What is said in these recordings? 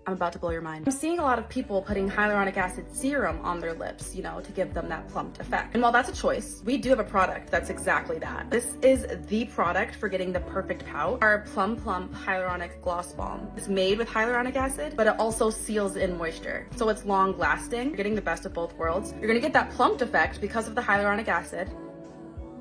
I'm about to blow your mind. I'm seeing a lot of people putting hyaluronic acid serum on their lips, you know, to give them that plumped effect. And while that's a choice, we do have a product that's exactly that. This is the product for getting the perfect pout. Our Plump Hyaluronic Gloss Balm. It's made with hyaluronic acid, but it also seals in moisture. So it's long lasting. You're getting the best of both worlds. You're gonna get that plumped effect because of the hyaluronic acid.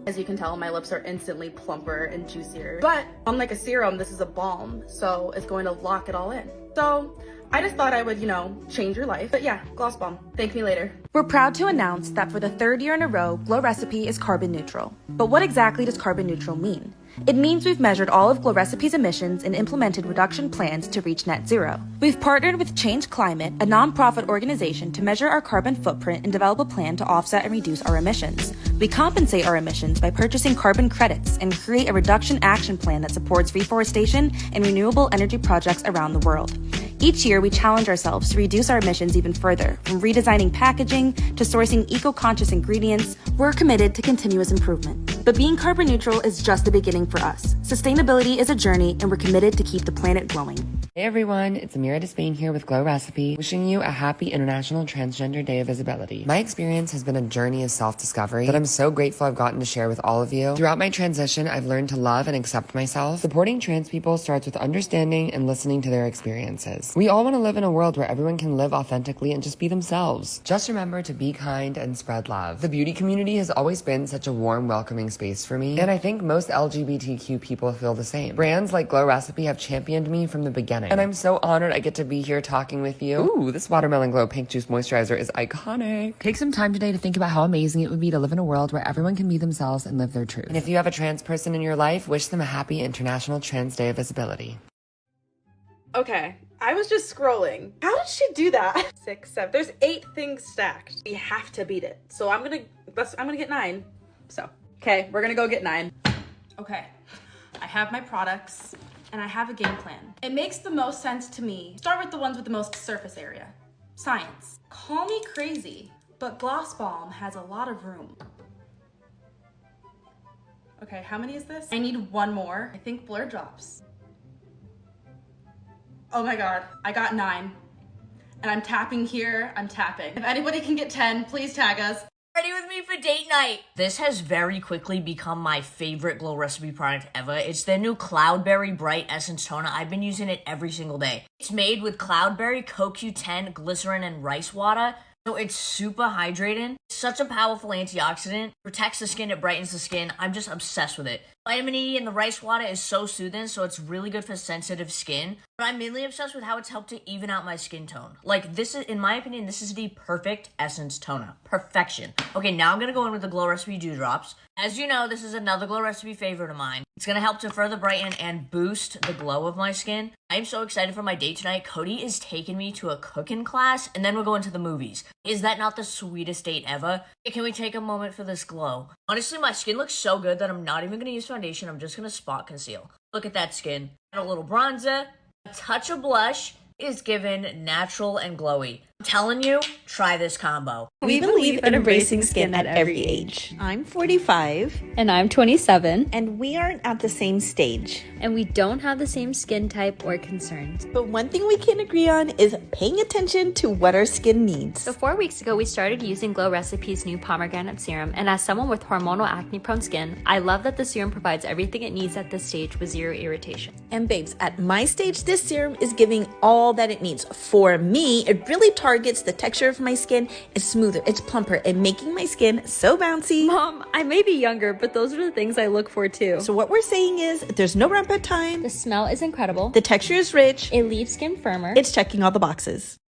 As you can tell, my lips are instantly plumper and juicier. But unlike a serum, this is a balm, so it's going to lock it all in. So I just thought I would, you know, change your life. But yeah, Gloss Balm. Thank me later. We're proud to announce that for the 3rd year in a row, Glow Recipe is carbon neutral. But what exactly does carbon neutral mean? It means we've measured all of Glow Recipe's emissions and implemented reduction plans to reach net zero. We've partnered with Change Climate, a nonprofit organization, to measure our carbon footprint and develop a plan to offset and reduce our emissions. We compensate our emissions by purchasing carbon credits and create a reduction action plan that supports reforestation and renewable energy projects around the world. Each year, we challenge ourselves to reduce our emissions even further, from redesigning packaging to sourcing eco-conscious ingredients. We're committed to continuous improvement. But being carbon neutral is just the beginning for us. Sustainability is a journey, and we're committed to keep the planet glowing. Hey everyone, it's Amira Despain here with Glow Recipe, wishing you a happy International Transgender Day of Visibility. My experience has been a journey of self-discovery that I'm so grateful I've gotten to share with all of you. Throughout my transition, I've learned to love and accept myself. Supporting trans people starts with understanding and listening to their experiences. We all want to live in a world where everyone can live authentically and just be themselves. Just remember to be kind and spread love. The beauty community has always been such a warm, welcoming space for me, and I think most LGBTQ people feel the same. Brands like Glow Recipe have championed me from the beginning, and I'm so honored I get to be here talking with you. Ooh, this Watermelon Glow Pink Juice Moisturizer is iconic. Take some time today to think about how amazing it would be to live in a world where everyone can be themselves and live their truth. And if you have a trans person in your life, wish them a happy International Trans Day of Visibility. Okay, I was just scrolling. How did she do that? 6, 7, there's 8 things stacked. We have to beat it. So I'm gonna get 9. So, okay, we're gonna go get 9. Okay, I have my products and I have a game plan. It makes the most sense to me. Start with the ones with the most surface area. Science. Call me crazy, but Gloss Balm has a lot of room. Okay, how many is this? I need 1 more. I think Blur Drops. Oh my God, I got 9. And I'm tapping here, I'm tapping. If anybody can get 10, please tag us. Ready with me for date night. This has very quickly become my favorite Glow Recipe product ever. It's their new Cloudberry Bright Essence Toner. I've been using it every single day. It's made with Cloudberry, CoQ10, glycerin, and rice water. So it's super hydrating. Such a powerful antioxidant. Protects the skin, it brightens the skin. I'm just obsessed with it. Vitamin E in the rice water is so soothing, so it's really good for sensitive skin. But I'm mainly obsessed with how it's helped to even out my skin tone. Like, this is, in my opinion, this is the perfect essence toner. Perfection. Okay, now I'm gonna go in with the Glow Recipe Dewdrops. As you know, this is another Glow Recipe favorite of mine. It's gonna help to further brighten and boost the glow of my skin. I'm so excited for my date tonight. Cody is taking me to a cooking class, and then we're going to the movies. Is that not the sweetest date ever? Can we take a moment for this glow? Honestly, my skin looks so good that I'm not even gonna use foundation. I'm just gonna spot conceal. Look at that skin. Add a little bronzer, a touch of blush. Is given natural and glowy. I'm telling you, try this combo. We believe in embracing skin at every age. I'm 45. And I'm 27. And we aren't at the same stage. And we don't have the same skin type or concerns. But one thing we can agree on is paying attention to what our skin needs. So 4 weeks ago, we started using Glow Recipe's new Pomegranate Serum. And as someone with hormonal acne-prone skin, I love that the serum provides everything it needs at this stage with 0 irritation. And babes, at my stage, this serum is giving all that it needs. For me, it really targets the texture of my skin. It's smoother, it's plumper, and making my skin so bouncy. Mom, I may be younger, but those are the things I look for too. So what we're saying is, there's no ramp up time. The smell is incredible. The texture is rich. It leaves skin firmer. It's checking all the boxes.